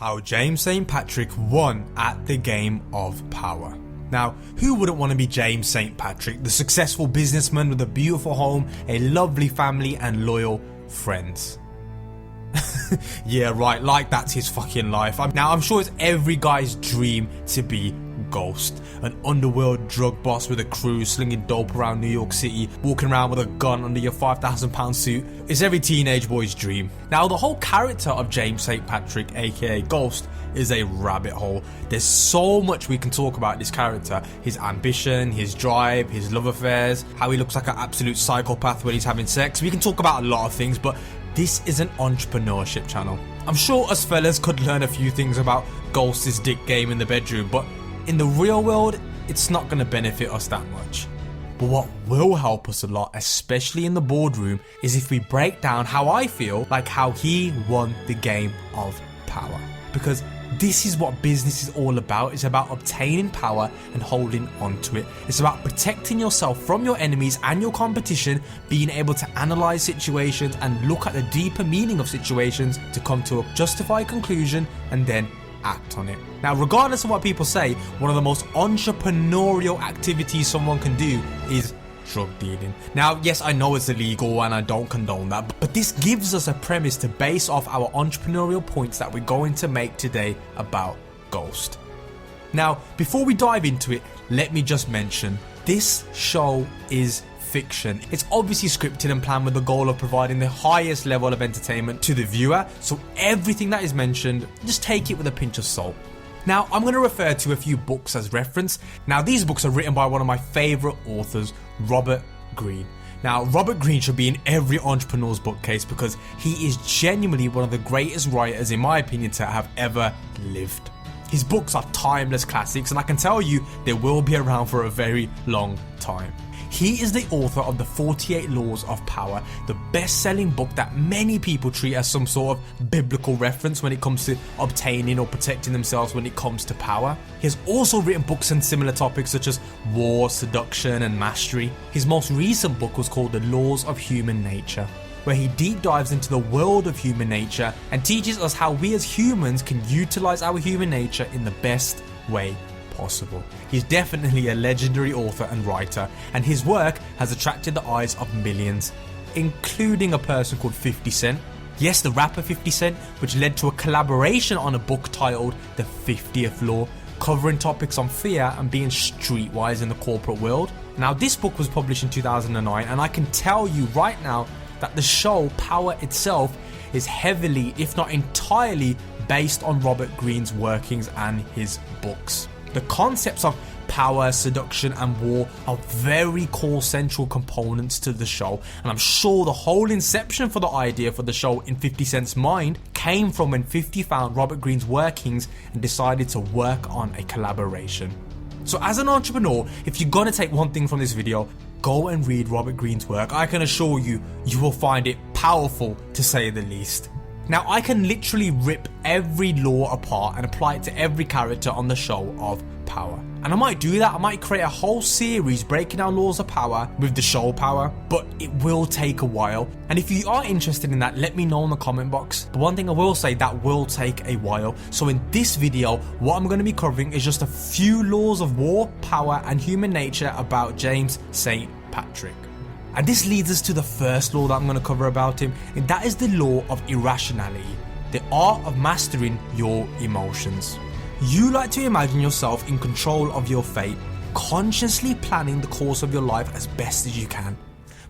how James St. Patrick won at the game of power. Now, who wouldn't want to be James St. Patrick, the successful businessman with a beautiful home, a lovely family and loyal friends? Yeah, right, like that's his fucking life. Now, I'm sure it's every guy's dream to be Ghost, an underworld drug boss with a crew slinging dope around New York City, walking around with a gun under your £5,000 suit. It's every teenage boy's dream. Now, the whole character of James St. Patrick, aka Ghost, is a rabbit hole. There's so much we can talk about this character: his ambition, his drive, his love affairs, how he looks like an absolute psychopath when he's having sex. We can talk about a lot of things, but this is an entrepreneurship channel. I'm sure us fellas could learn a few things about Ghost's dick game in the bedroom, but in the real world, it's not going to benefit us that much. But what will help us a lot, especially in the boardroom, is if we break down how I feel like how he won the game of power. Because this is what business is all about. It's about obtaining power and holding on to it. It's about protecting yourself from your enemies and your competition, being able to analyze situations and look at the deeper meaning of situations to come to a justified conclusion and then act on it. Now, regardless of what people say, one of the most entrepreneurial activities someone can do is drug dealing. Now, yes, I know it's illegal and I don't condone that, but this gives us a premise to base off our entrepreneurial points that we're going to make today about Ghost. Now, before we dive into it, let me just mention, this show is fiction. It's obviously scripted and planned with the goal of providing the highest level of entertainment to the viewer, so everything that is mentioned, just take it with a pinch of salt. Now, I'm going to refer to a few books as reference. Now, these books are written by one of my favourite authors, Robert Greene. Now, Robert Greene should be in every entrepreneur's bookcase because he is genuinely one of the greatest writers, in my opinion, to have ever lived. His books are timeless classics, and I can tell you they will be around for a very long time. He is the author of the 48 Laws of Power, the best-selling book that many people treat as some sort of biblical reference when it comes to obtaining or protecting themselves when it comes to power. He has also written books on similar topics such as war, seduction and mastery. His most recent book was called The Laws of Human Nature, where he deep dives into the world of human nature and teaches us how we as humans can utilize our human nature in the best way possible. He's definitely a legendary author and writer, and his work has attracted the eyes of millions, including a person called 50 Cent. Yes, the rapper 50 Cent, which led to a collaboration on a book titled The 50th Law, covering topics on fear and being streetwise in the corporate world. Now, this book was published in 2009, and I can tell you right now that the show Power itself is heavily, if not entirely, based on Robert Greene's workings and his books. The concepts of power, seduction and war are very core central components to the show, and I'm sure the whole inception for the idea for the show in 50 Cent's mind came from when 50 found Robert Greene's workings and decided to work on a collaboration. So as an entrepreneur, if you're gonna take one thing from this video, go and read Robert Greene's work. I can assure you, you will find it powerful to say the least. Now, I can literally rip every law apart and apply it to every character on the show of Power. And I might do that, I might create a whole series breaking down laws of power with the show Power, but it will take a while. And if you are interested in that, let me know in the comment box. But one thing I will say, that will take a while. So in this video, what I'm going to be covering is just a few laws of war, power and human nature about James St. Patrick. And this leads us to the first law that I'm going to cover about him, and that is the law of irrationality, the art of mastering your emotions. You like to imagine yourself in control of your fate, consciously planning the course of your life as best as you can,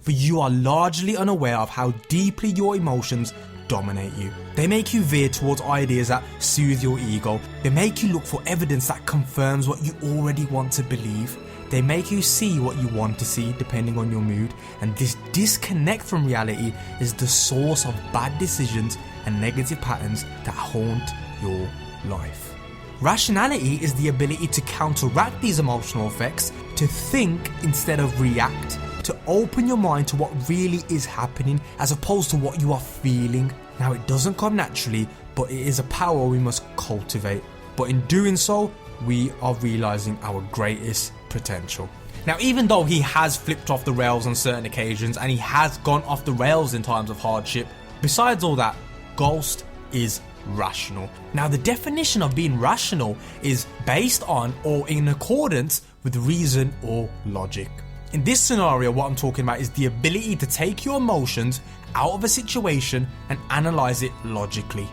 for you are largely unaware of how deeply your emotions dominate you. They make you veer towards ideas that soothe your ego. They make you look for evidence that confirms what you already want to believe. They make you see what you want to see depending on your mood, and this disconnect from reality is the source of bad decisions and negative patterns that haunt your life. Rationality is the ability to counteract these emotional effects, to think instead of react, to open your mind to what really is happening as opposed to what you are feeling. Now, it doesn't come naturally, but it is a power we must cultivate. But in doing so, we are realizing our greatest potential. Now, even though he has flipped off the rails on certain occasions and he has gone off the rails in times of hardship, besides all that, Ghost is rational. Now, the definition of being rational is based on or in accordance with reason or logic. In this scenario, what I'm talking about is the ability to take your emotions out of a situation and analyze it logically.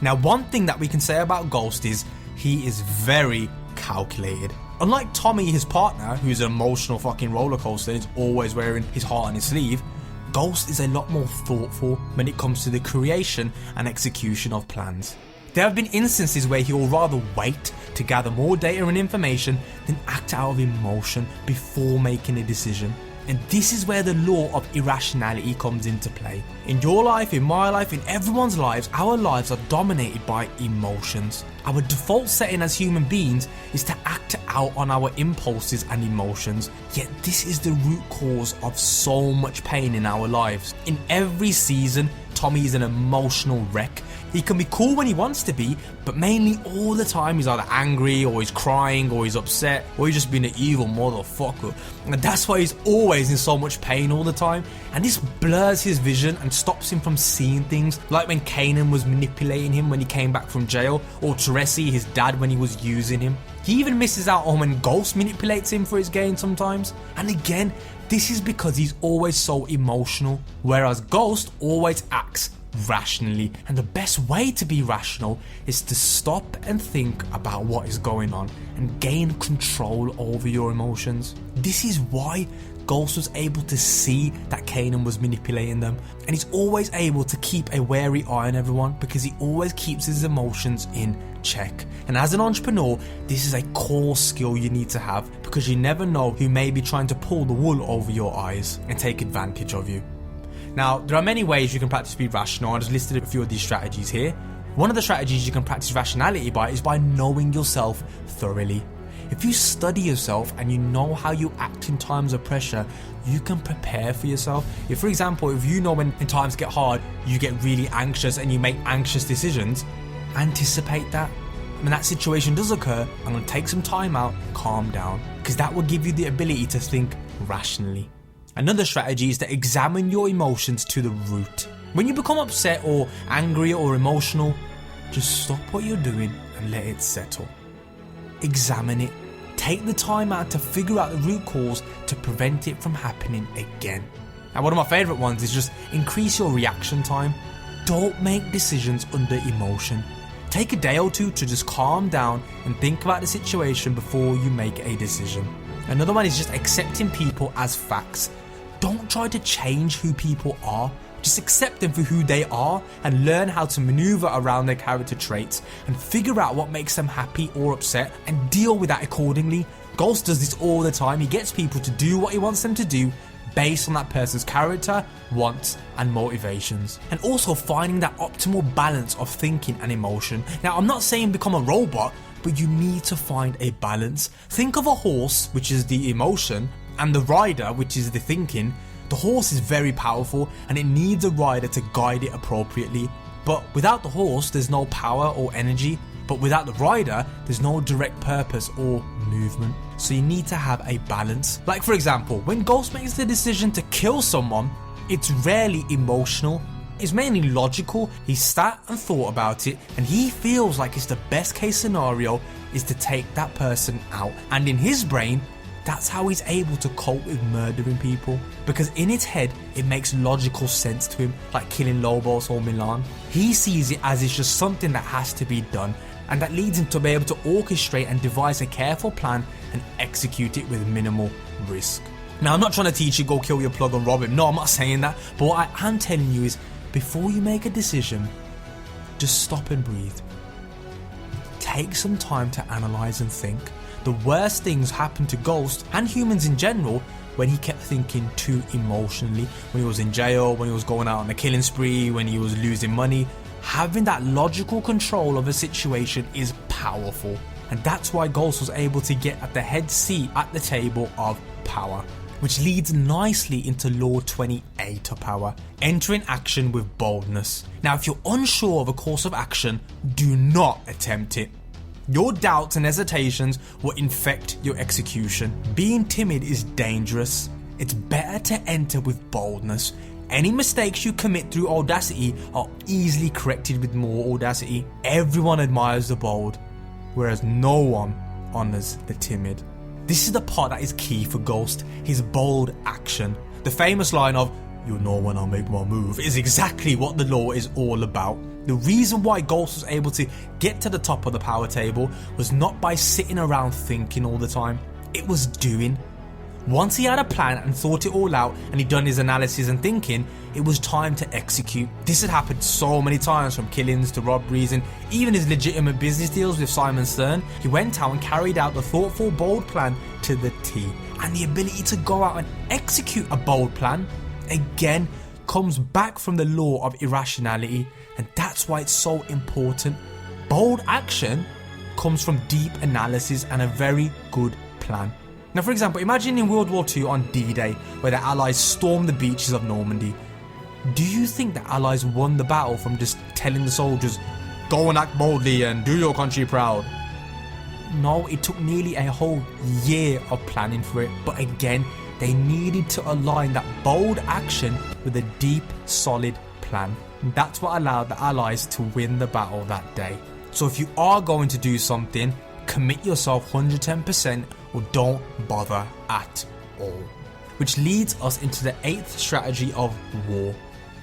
Now, one thing that we can say about Ghost is he is very calculated. Unlike Tommy, his partner, who's an emotional fucking roller coaster and is always wearing his heart on his sleeve, Ghost is a lot more thoughtful when it comes to the creation and execution of plans. There have been instances where he will rather wait to gather more data and information than act out of emotion before making a decision. And this is where the law of irrationality comes into play. In your life, in my life, in everyone's lives, our lives are dominated by emotions. Our default setting as human beings is to act out on our impulses and emotions, yet this is the root cause of so much pain in our lives. In every season, Tommy is an emotional wreck. He can be cool when he wants to be, but mainly all the time he's either angry or he's crying or he's upset or he's just being an evil motherfucker. And that's why he's always in so much pain all the time. And this blurs his vision and stops him from seeing things, like when Kanan was manipulating him when he came back from jail, or Tariq, his dad, when he was using him. He even misses out on when Ghost manipulates him for his gain sometimes. And again, this is because he's always so emotional, whereas Ghost always acts rationally. And the best way to be rational is to stop and think about what is going on and gain control over your emotions. This is why Ghost was able to see that Kanan was manipulating them, and he's always able to keep a wary eye on everyone because he always keeps his emotions in check. And as an entrepreneur, this is a core skill you need to have, because you never know who may be trying to pull the wool over your eyes and take advantage of you. Now, there are many ways you can practice being rational. I just listed a few of these strategies here. One of the strategies you can practice rationality by is by knowing yourself thoroughly. If you study yourself and you know how you act in times of pressure, you can prepare for yourself. If, for example, if you know when times get hard, you get really anxious and you make anxious decisions, anticipate that. When that situation does occur, I'm going to take some time out, calm down, because that will give you the ability to think rationally. Another strategy is to examine your emotions to the root. When you become upset or angry or emotional, just stop what you're doing and let it settle. Examine it. Take the time out to figure out the root cause to prevent it from happening again. And one of my favourite ones is just increase your reaction time. Don't make decisions under emotion. Take a day or two to just calm down and think about the situation before you make a decision. Another one is just accepting people as facts. Don't try to change who people are. Just accept them for who they are and learn how to maneuver around their character traits and figure out what makes them happy or upset and deal with that accordingly. Ghost does this all the time. He gets people to do what he wants them to do based on that person's character, wants and motivations. And also finding that optimal balance of thinking and emotion. Now, I'm not saying become a robot, but you need to find a balance. Think of a horse, which is the emotion, and the rider, which is the thinking. The horse is very powerful and it needs a rider to guide it appropriately. But without the horse, there's no power or energy. But without the rider, there's no direct purpose or movement. So you need to have a balance. Like, for example, when Ghost makes the decision to kill someone, it's rarely emotional. It's mainly logical. He sat and thought about it, and he feels like it's the best case scenario is to take that person out. And in his brain, that's how he's able to cope with murdering people, because in his head it makes logical sense to him, like killing Lobos or Milan. He sees it as it's just something that has to be done, and that leads him to be able to orchestrate and devise a careful plan and execute it with minimal risk. Now, I'm not trying to teach you go kill your plug and rob him. No, I'm not saying that. But what I am telling you is, before you make a decision, just stop and breathe. Take some time to analyze and think. The worst things happened to Ghost and humans in general when he kept thinking too emotionally. When he was in jail, when he was going out on a killing spree, when he was losing money. Having that logical control of a situation is powerful. And that's why Ghost was able to get at the head seat at the table of power. Which leads nicely into law 28 of power, entering action with boldness. Now, if you're unsure of a course of action, do not attempt it. Your doubts and hesitations will infect your execution. Being timid is dangerous. It's better to enter with boldness, Any mistakes you commit through audacity are easily corrected with more audacity. Everyone admires the bold, whereas no one honors the timid. This is the part that is key for Ghost, his bold action. The famous line of, "You'll know when I make my move," is exactly what the law is all about. The reason why Ghost was able to get to the top of the power table was not by sitting around thinking all the time, it was doing. Once he had a plan and thought it all out and he'd done his analysis and thinking, it was time to execute. This had happened so many times, from killings to robberies and even his legitimate business deals with Simon Stern. He went out and carried out the thoughtful, bold plan to the T. And the ability to go out and execute a bold plan, again, comes back from the law of irrationality, and that's why it's so important. Bold action comes from deep analysis and a very good plan. Now, for example, imagine in World War II on D-Day, where the Allies stormed the beaches of Normandy. Do you think the Allies won the battle from just telling the soldiers, "Go and act boldly and do your country proud"? No, it took nearly a whole year of planning for it, but again, they needed to align that bold action with a deep, solid plan. That's what allowed the Allies to win the battle that day. So if you are going to do something, commit yourself 110% or don't bother at all. Which leads us into the 8th strategy of war.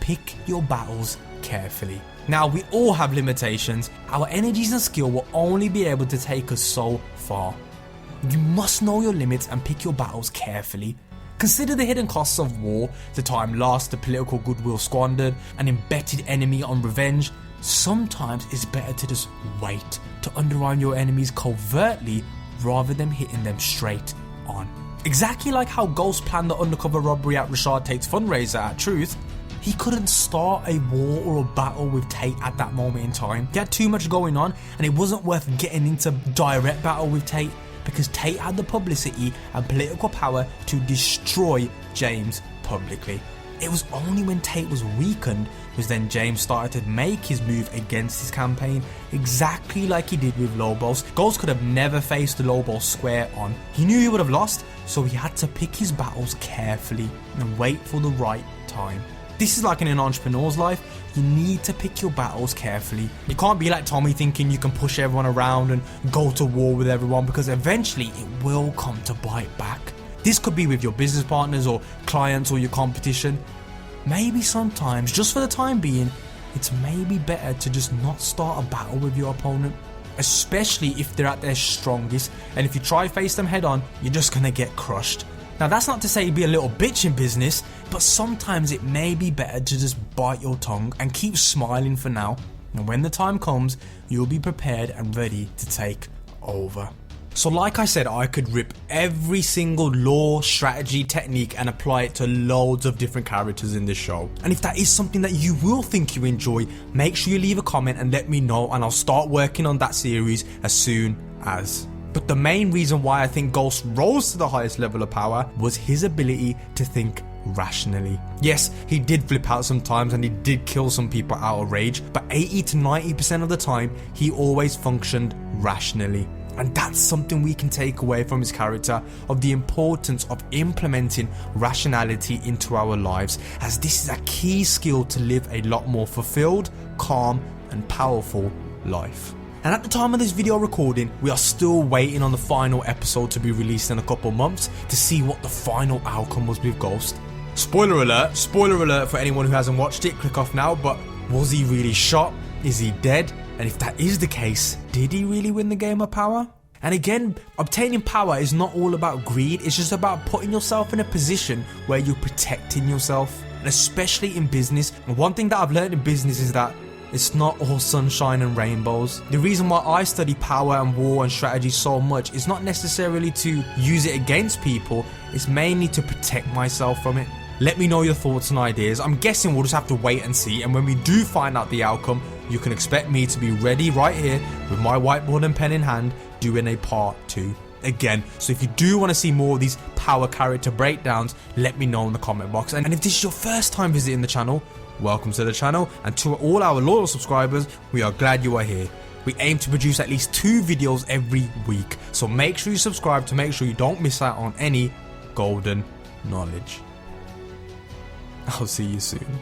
Pick your battles carefully. Now, we all have limitations. Our energies and skill will only be able to take us so far. You must know your limits and pick your battles carefully. Consider the hidden costs of war, the time lost, the political goodwill squandered, an embedded enemy on revenge. Sometimes it's better to just wait, to undermine your enemies covertly rather than hitting them straight on. Exactly like how Ghost planned the undercover robbery at Rashad Tate's fundraiser at Truth, he couldn't start a war or a battle with Tate at that moment in time. He had too much going on and it wasn't worth getting into direct battle with Tate, because Tate had the publicity and political power to destroy James publicly. It was only when Tate was weakened was then James started to make his move against his campaign, exactly like he did with Lobos. Ghost could have never faced the Lobos square on. He knew he would have lost, so he had to pick his battles carefully and wait for the right time. This is like in an entrepreneur's life, you need to pick your battles carefully. You can't be like Tommy thinking you can push everyone around and go to war with everyone, because eventually it will come to bite back. This could be with your business partners or clients or your competition. Maybe sometimes, just for the time being, it's maybe better to just not start a battle with your opponent, especially if they're at their strongest, and if you try face them head on, you're just gonna get crushed. Now, that's not to say be a little bitch in business, but sometimes it may be better to just bite your tongue and keep smiling for now, and when the time comes, you'll be prepared and ready to take over. So like I said, I could rip every single law, strategy, technique and apply it to loads of different characters in this show. And if that is something that you will think you enjoy, make sure you leave a comment and let me know, and I'll start working on that series as soon as. But the main reason why I think Ghost rose to the highest level of power was his ability to think rationally. Yes, he did flip out sometimes and he did kill some people out of rage, but 80 to 90% of the time, he always functioned rationally. And that's something we can take away from his character, of the importance of implementing rationality into our lives, as this is a key skill to live a lot more fulfilled, calm and powerful life. And at the time of this video recording, we are still waiting on the final episode to be released in a couple months to see what the final outcome was with Ghost. Spoiler alert for anyone who hasn't watched it, click off now, but was he really shot? Is he dead? And if that is the case, did he really win the game of power? And again, obtaining power is not all about greed, it's just about putting yourself in a position where you're protecting yourself. And especially in business, and one thing that I've learned in business is that it's not all sunshine and rainbows. The reason why I study power and war and strategy so much is not necessarily to use it against people, it's mainly to protect myself from it. Let me know your thoughts and ideas. I'm guessing we'll just have to wait and see, and when we do find out the outcome, you can expect me to be ready right here with my whiteboard and pen in hand doing a part 2 again. So if you do want to see more of these power character breakdowns, let me know in the comment box. And if this is your first time visiting the channel, welcome to the channel, and to all our loyal subscribers, we are glad you are here. We aim to produce at least 2 videos every week, so make sure you subscribe to make sure you don't miss out on any golden knowledge. I'll see you soon.